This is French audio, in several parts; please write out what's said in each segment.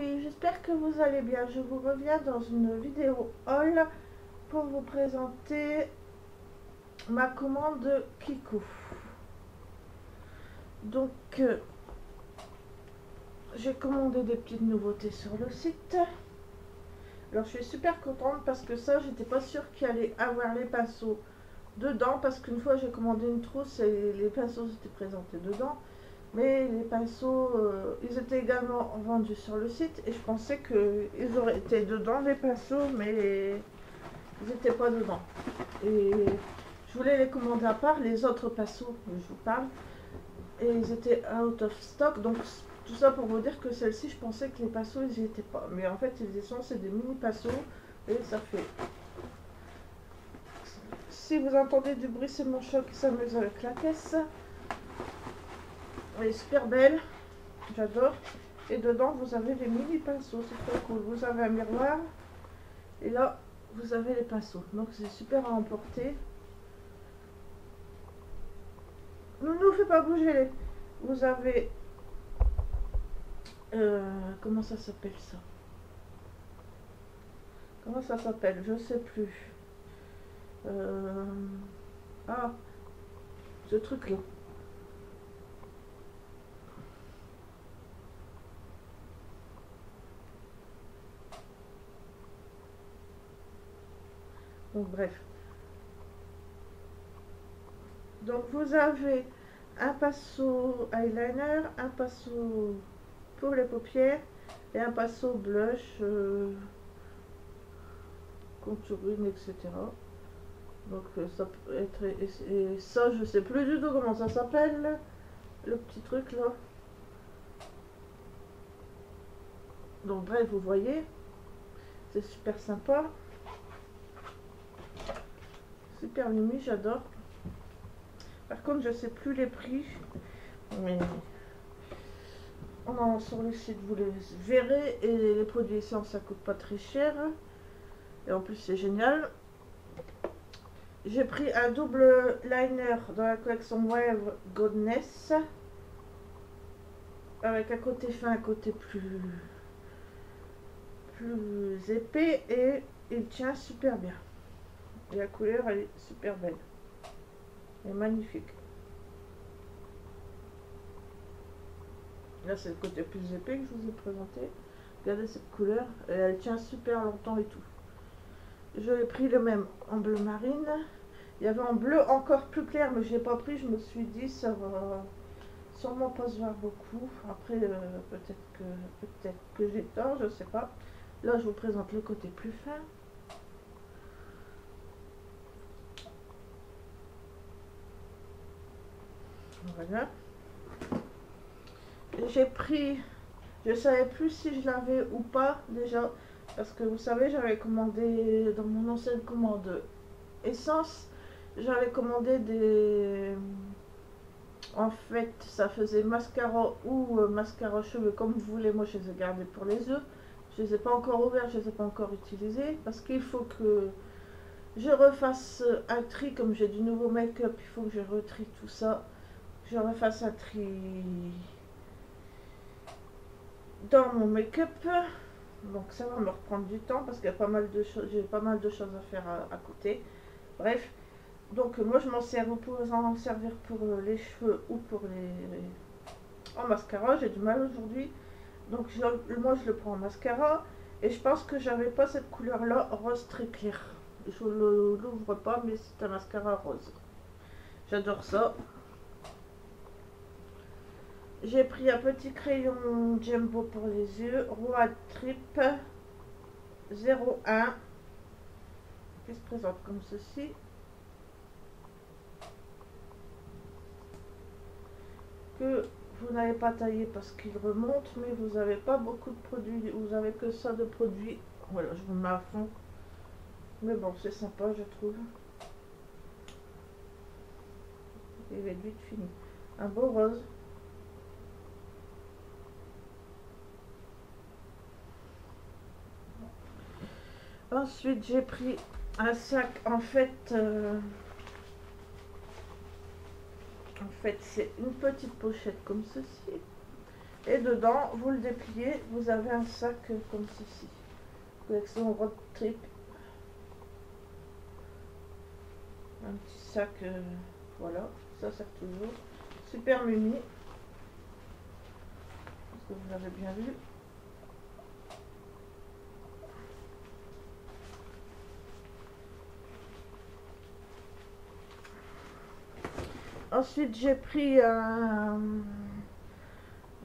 filles, j'espère que vous allez bien. Je vous reviens dans une vidéo haul pour vous présenter ma commande Kiko. Donc, j'ai commandé des petites nouveautés sur le site. Alors, je suis super contente parce que ça, j'étais pas sûre qu'il allait avoir les pinceaux dedans. Parce qu'une fois, j'ai commandé une trousse et les pinceaux étaient présentés dedans. Mais les pinceaux, ils étaient également vendus sur le site et je pensais qu'ils auraient été dedans les pinceaux, mais ils n'étaient pas dedans. Et je voulais les commander à part, les autres pinceaux, je vous parle, et ils étaient out of stock. Donc tout ça pour vous dire que celle-ci, je pensais que les pinceaux, ils n'y étaient pas. Mais en fait, ils y sont, c'est des mini pinceaux et ça fait... Si vous entendez du bruit, c'est mon chat qui s'amuse avec la caisse. Elle est super belle, j'adore. Et dedans, vous avez les mini pinceaux, c'est trop cool. Vous avez un miroir et là, vous avez les pinceaux. Donc, c'est super à emporter. Ne fais pas bouger les. Vous avez. Comment ça s'appelle ça? Comment ça s'appelle? Je sais plus. Ah, ce truc-là. Donc, bref. Donc, vous avez un pinceau eyeliner, un pinceau pour les paupières et un pinceau blush, contouring, etc. Donc ça peut être... Et ça, je sais plus du tout comment ça s'appelle, le petit truc là. Donc bref, vous voyez, c'est super sympa. Super mimi, j'adore. Par contre, je sais plus les prix, mais sur le site, vous les verrez. Et les produits essence, ça coûte pas très cher. Et en plus, c'est génial. J'ai pris un double liner dans la collection Wave Goodness. Avec un côté fin, un côté plus épais. Et il tient super bien. Et la couleur, elle est super belle. Elle est magnifique. Là, c'est le côté plus épais que je vous ai présenté. Regardez cette couleur. Et elle tient super longtemps et tout. Je l'ai pris le même en bleu marine. Il y avait en bleu encore plus clair, mais je n'ai pas pris. Je me suis dit, ça va sûrement pas se voir beaucoup. Après, peut-être que j'ai tort, je sais pas. Là, je vous présente le côté plus fin. Voilà. J'ai pris, je savais plus si je l'avais ou pas déjà, parce que vous savez, j'avais commandé dans mon ancienne commande essence, j'avais commandé des... En fait, ça faisait mascara ou mascara cheveux, comme vous voulez. Moi, je les ai gardés pour les yeux. Je les ai pas encore ouverts, je les ai pas encore utilisés, parce qu'il faut que je refasse un tri. Comme j'ai du nouveau make-up, il faut que je retrie tout ça. Je refasse un tri dans mon make-up. Donc ça va me reprendre du temps parce qu'il y a pas mal de choses, j'ai pas mal de choses à faire à côté. Bref, donc moi je m'en sers, vous pouvez en servir pour les cheveux ou pour les... en mascara. J'ai du mal aujourd'hui, donc moi je le prends en mascara. Et je pense que j'avais pas cette couleur là, rose très clair. Je ne l'ouvre pas, mais c'est un mascara rose. J'adore ça. J'ai pris un petit crayon Jumbo pour les yeux, Roi Trip 01, qui se présente comme ceci. Que vous n'avez pas taillé parce qu'il remonte, mais vous n'avez pas beaucoup de produits, vous avez que ça de produits. Voilà, je vous mets à fond. Mais bon, c'est sympa, je trouve. Il va être vite fini. Un beau rose. Ensuite, j'ai pris un sac, en fait, c'est une petite pochette comme ceci. Et dedans, vous le dépliez, vous avez un sac comme ceci. Collection Road Trip. Un petit sac, voilà, ça sert toujours. Super mimi. Est-ce que vous l'avez bien vu? Ensuite, j'ai pris un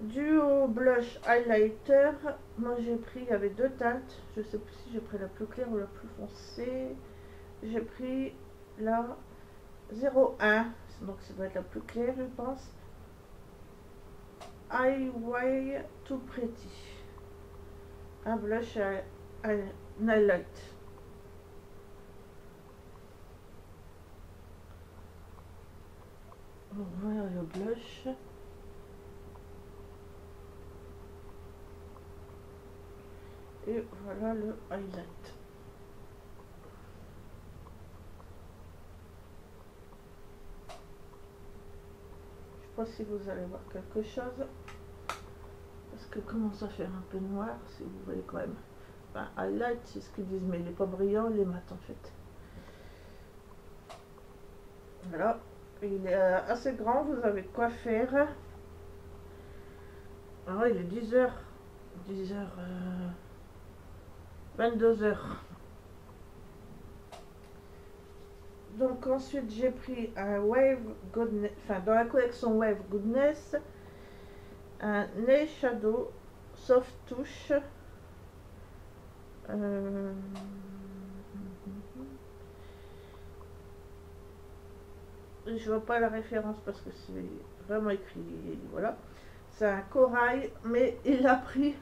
duo blush highlighter. Moi, j'ai pris, il y avait deux teintes. Je sais plus si j'ai pris la plus claire ou la plus foncée. J'ai pris la 01, donc ça doit être la plus claire, je pense. Highway Too Pretty. Un blush highlight. Voilà le blush. Et voilà le highlight. Je sais pas si vous allez voir quelque chose. Parce que commence à faire un peu noir, si vous voyez quand même. Enfin, highlight, c'est ce qu'ils disent, mais il n'est pas brillant, il est mat en fait. Voilà. Il est assez grand, vous avez de quoi faire. Alors il est 10h. 10h. 22h. Donc ensuite j'ai pris un Wave Goodness, enfin dans la collection Wave Goodness, un Nail Shadow Soft Touch. Je vois pas la référence parce que c'est vraiment écrit, voilà. C'est un corail, mais il a pris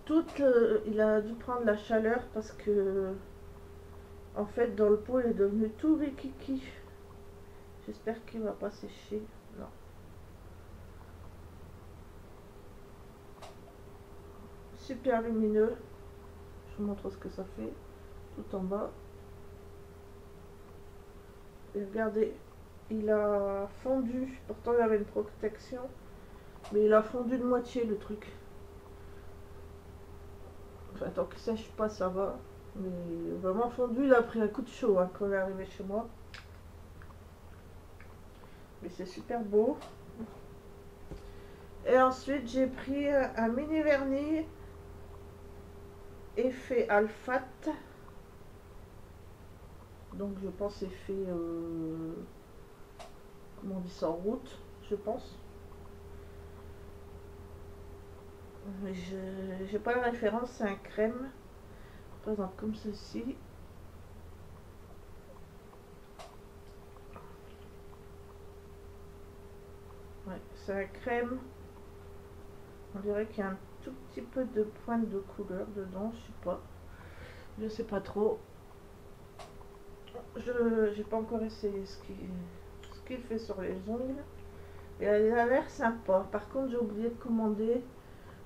toute, il a dû prendre la chaleur parce que en fait dans le pot il est devenu tout rikiki. J'espère qu'il va pas sécher. Non. Super lumineux. Je vous montre ce que ça fait tout en bas. Et regardez, il a fondu. Pourtant il avait une protection, mais il a fondu de moitié le truc. Enfin, tant qu'il sèche pas, ça va. Mais vraiment fondu, il a pris un coup de chaud hein, quand il est arrivé chez moi. Mais c'est super beau. Et ensuite, j'ai pris un mini vernis effet Alphat. Donc, je pense effet. Comment on dit ça, en route, je pense. Mais j'ai pas la référence, c'est un crème. Par exemple, comme ceci. Ouais, c'est un crème. On dirait qu'il y a un tout petit peu de pointe de couleur dedans, je sais pas trop. Je n'ai pas encore essayé ce qu'il fait sur les ongles. Et il a l'air sympa. Par contre, j'ai oublié de commander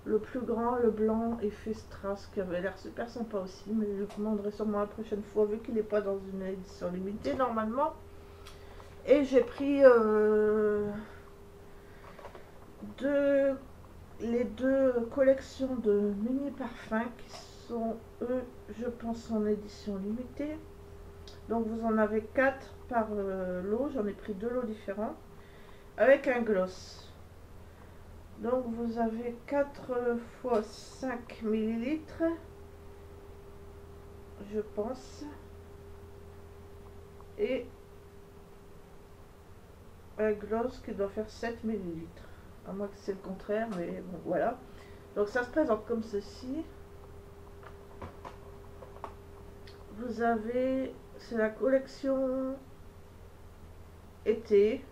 le plus grand, le blanc effet Strass, qui avait l'air super sympa aussi. Mais je le commanderai sûrement la prochaine fois, vu qu'il n'est pas dans une édition limitée normalement. Et j'ai pris les deux collections de mini parfums qui sont, eux, je pense, en édition limitée. Donc vous en avez 4 par lot, j'en ai pris 2 lots différents, avec un gloss. Donc vous avez 4 fois 5 millilitres, je pense, et un gloss qui doit faire 7 millilitres. À moins que c'est le contraire, mais bon, voilà. Donc ça se présente comme ceci. Vous avez, c'est la collection été.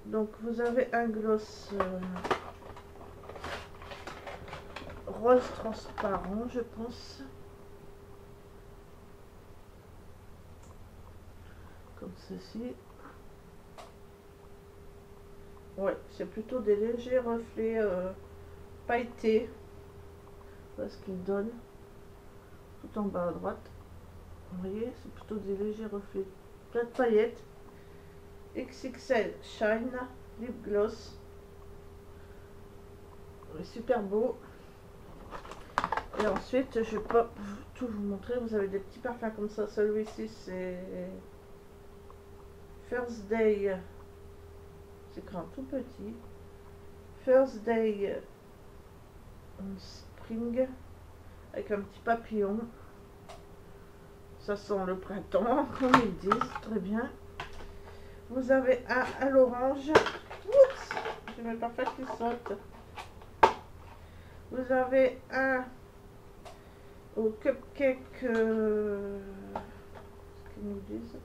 Donc vous avez un gloss rose transparent, je pense. Comme ceci. Ouais, c'est plutôt des légers reflets pailletés. Voilà ce qu'il donne. Tout en bas à droite. Vous voyez, c'est plutôt des légers reflets. Plein de paillettes. XXL Shine Lip Gloss. Il est super beau. Et ensuite, je vais pas tout vous montrer. Vous avez des petits parfums comme ça. Celui-ci, c'est First Day. C'est écrit en tout petit. First Day in Spring. Avec un petit papillon. Ça sent le printemps, comme ils disent. Très bien. Vous avez un à l'orange. Oups, j'ai mes parfums qui sautent. Vous avez un au cupcake. Ce qu'ils nous disent.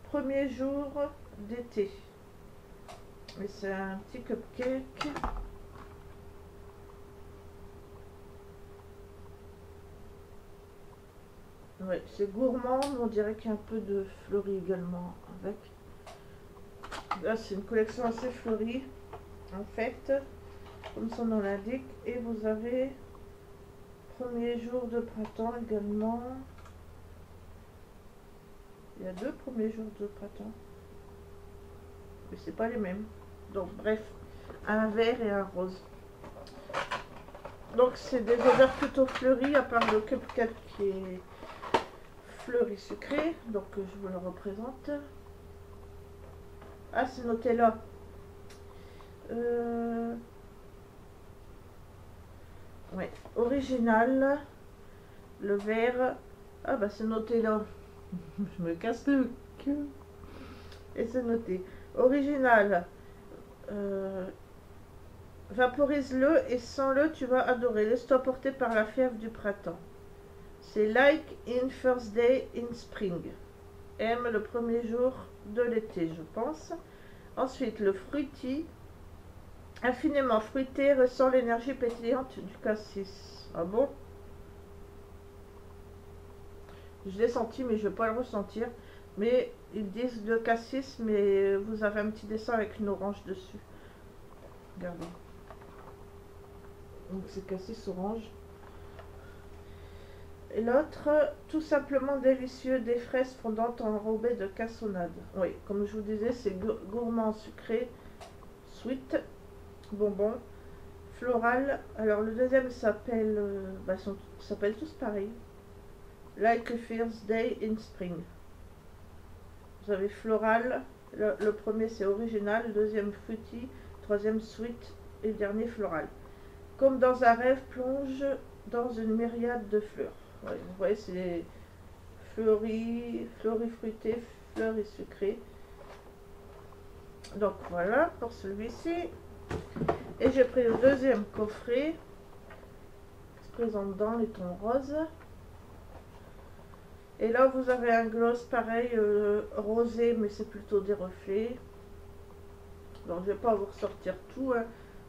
Premier jour d'été. Mais c'est un petit cupcake. Ouais, c'est gourmand, mais on dirait qu'il y a un peu de fleuri également avec. Là, c'est une collection assez fleurie, en fait, comme son nom l'indique. Et vous avez premier jour de printemps également. Il y a 2 premiers jours de printemps. Mais c'est pas les mêmes. Donc, bref, un vert et un rose. Donc, c'est des odeurs plutôt fleuries, à part le cupcake qui est fleuri sucré. Donc, je vous le représente. Ah, c'est noté là. Ouais, original. Le vert. Ah, bah, c'est noté là. Je me casse le cul. Et c'est noté. Original. Vaporise-le et sens-le, tu vas adorer. Laisse-toi porter par la fièvre du printemps. C'est like in first day in spring. Aime le premier jour de l'été, je pense. Ensuite, le fruity. Infiniment fruité, ressent l'énergie pétillante du cassis. Ah bon? Je l'ai senti, mais je ne vais pas le ressentir. Mais ils disent de cassis, mais vous avez un petit dessin avec une orange dessus. Regardez. Donc c'est cassis orange. Et l'autre, tout simplement délicieux, des fraises fondantes enrobées de cassonade. Oui, comme je vous disais, c'est gourmand sucré, sweet, bonbon, floral. Alors le deuxième s'appelle, s'appellent tous pareil. Like a first day in spring. Vous avez floral, le premier c'est original, le deuxième fruity, le troisième sweet et le dernier floral. Comme dans un rêve, plonge dans une myriade de fleurs. Ouais, vous voyez, c'est fleuris fruité, fleuris sucré. Donc voilà pour celui-ci. Et j'ai pris le deuxième coffret. Qui se présente dans les tons roses. Et là, vous avez un gloss pareil, rosé, mais c'est plutôt des reflets. Alors, je ne vais pas vous ressortir tout, hein,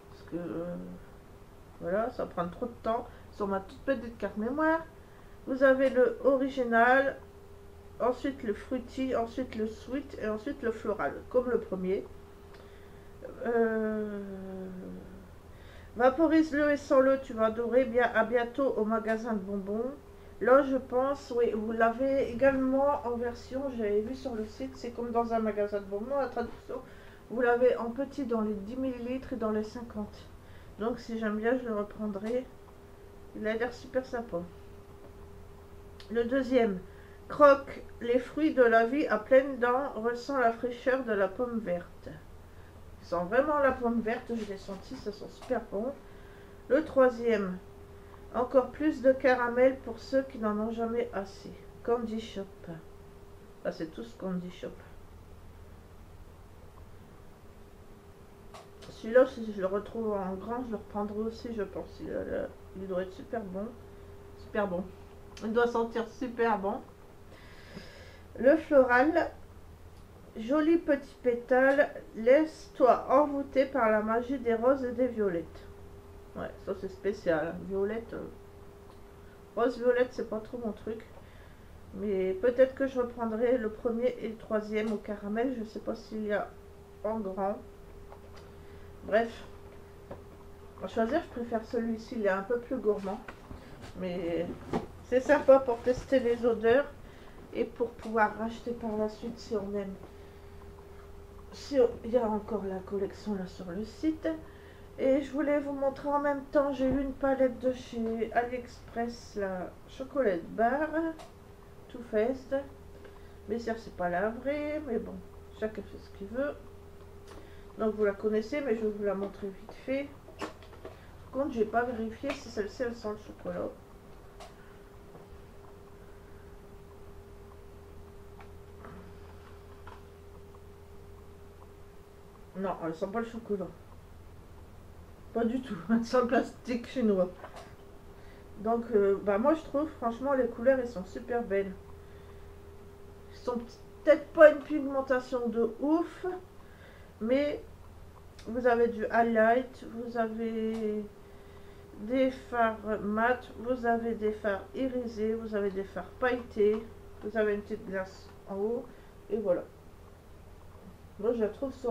parce que voilà, ça prend trop de temps sur ma toute petite carte mémoire. Vous avez le original, ensuite le fruity, ensuite le sweet et ensuite le floral, comme le premier. Vaporise-le et sens-le, tu vas adorer. Bien, à bientôt au magasin de bonbons. Là, je pense, oui, vous l'avez également en version, j'avais vu sur le site, c'est comme dans un magasin de bonbons, la traduction. Vous l'avez en petit dans les 10 ml et dans les 50. Donc, si j'aime bien, je le reprendrai. Il a l'air super sympa. Le deuxième, croque les fruits de la vie à pleines dents, ressent la fraîcheur de la pomme verte. Il sent vraiment la pomme verte, je l'ai senti, ça sent super bon. Le troisième, encore plus de caramel pour ceux qui n'en ont jamais assez. Candy Shop. Ah, c'est tous Candy Shop. Celui-là, si je le retrouve en grand, je le reprendrai aussi, je pense. Il doit être super bon. Super bon. Il doit sentir super bon. Le floral. Joli petit pétale. Laisse-toi envoûter par la magie des roses et des violettes. Ouais, ça c'est spécial. Violette. Rose-violette, c'est pas trop mon truc. Mais peut-être que je reprendrai le premier et le troisième au caramel. Je sais pas s'il y a en grand. Bref. À choisir, je préfère celui-ci. Il est un peu plus gourmand. Mais c'est sympa pour tester les odeurs. Et pour pouvoir racheter par la suite si on aime. si il y a encore la collection là sur le site. Et je voulais vous montrer en même temps, j'ai eu une palette de chez AliExpress, la chocolate bar, Too Faced. Mais c'est pas la vraie, mais bon, chacun fait ce qu'il veut. Donc vous la connaissez, mais je vais vous la montrer vite fait. Par contre, j'ai pas vérifié si celle-ci elle sent le chocolat. Non, elle sent pas le chocolat. Pas du tout, elle sent le plastique chinois. Donc, bah moi je trouve, franchement, les couleurs, elles sont super belles. Elles sont peut-être pas une pigmentation de ouf, mais vous avez du highlight, vous avez des fards mat, vous avez des fards irisés, vous avez des fards pailletés, vous avez une petite glace en haut, et voilà. Moi je la trouve ça,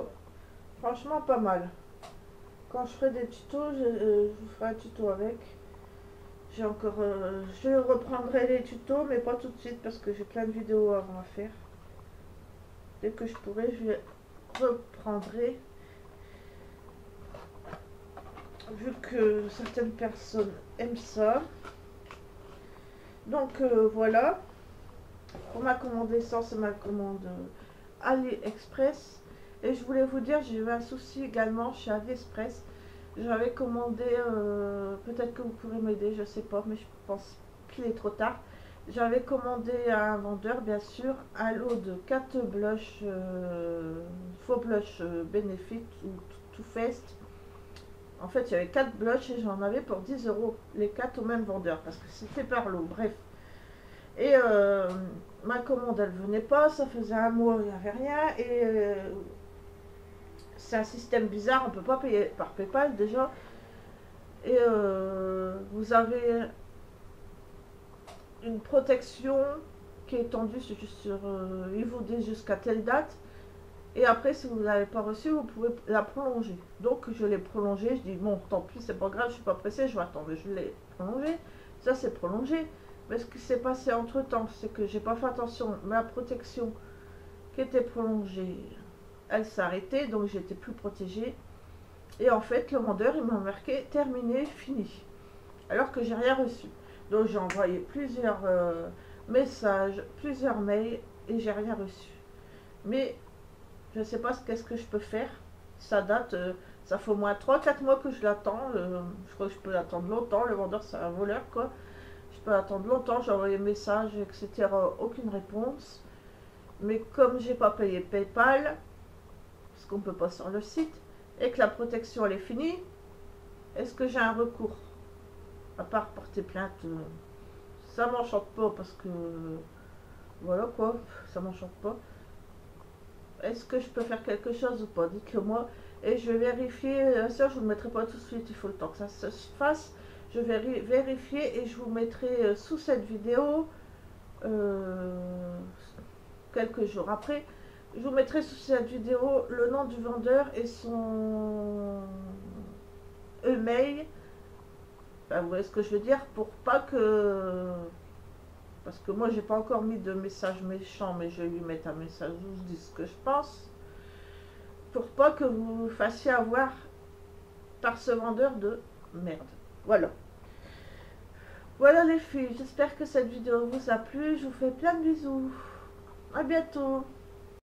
franchement pas mal. Quand je ferai des tutos, je vous ferai un tuto avec. J'ai encore, je reprendrai les tutos, mais pas tout de suite parce que j'ai plein de vidéos avant à faire. Dès que je pourrai, je reprendrai. Vu que certaines personnes aiment ça. Donc voilà. Pour ma commande essence, c'est ma commande AliExpress. Et je voulais vous dire, j'ai eu un souci également chez AliExpress. J'avais commandé, peut-être que vous pourrez m'aider, je sais pas, mais je pense qu'il est trop tard. J'avais commandé à un vendeur, bien sûr, un lot de 4 blushs, faux blushs Benefit ou Too Faced. En fait, il y avait 4 blushs et j'en avais pour 10 euros, les 4 au même vendeur, parce que c'était par lot, bref. Et ma commande, elle venait pas, ça faisait un mois, il n'y avait rien, et c'est un système bizarre, on ne peut pas payer par PayPal déjà. Et vous avez une protection qui est étendue sur il vous dit jusqu'à telle date. Et après, si vous n'avez pas reçu, vous pouvez la prolonger. Donc, je l'ai prolongée. Je dis, bon, tant pis, c'est pas grave, je suis pas pressée, je vais attendre. Je l'ai prolongée. Ça, c'est prolongé. Mais ce qui s'est passé entre temps, c'est que j'ai pas fait attention. Ma protection qui était prolongée, elle s'est arrêtée, donc j'étais plus protégée. Et en fait, le vendeur, il m'a marqué terminé, fini. Alors que j'ai rien reçu. Donc, j'ai envoyé plusieurs messages, plusieurs mails, et j'ai rien reçu. Mais je ne sais pas qu'est-ce que je peux faire. Ça date, ça fait au moins 3-4 mois que je l'attends. Je crois que je peux l'attendre longtemps. Le vendeur, c'est un voleur, quoi. Je peux l'attendre longtemps. J'ai envoyé messages, etc. Aucune réponse. Mais comme j'ai pas payé PayPal, parce qu'on peut pas sur le site, et que la protection elle est finie, est-ce que j'ai un recours? À part porter plainte, ça m'enchante pas parce que voilà quoi, ça m'enchante pas. Est-ce que je peux faire quelque chose ou pas? Dites-le moi. Et je vais vérifier. Ça, je ne vous le mettrai pas tout de suite. Il faut le temps que ça se fasse. Je vais vérifier et je vous mettrai sous cette vidéo, quelques jours après, je vous mettrai sous cette vidéo le nom du vendeur et son email. Enfin, vous voyez ce que je veux dire? Pour pas que... Parce que moi, j'ai pas encore mis de message méchant, mais je vais lui mettre un message où je dis ce que je pense. Pour pas que vous vous fassiez avoir par ce vendeur de merde. Voilà. Voilà les filles, j'espère que cette vidéo vous a plu. Je vous fais plein de bisous. À bientôt.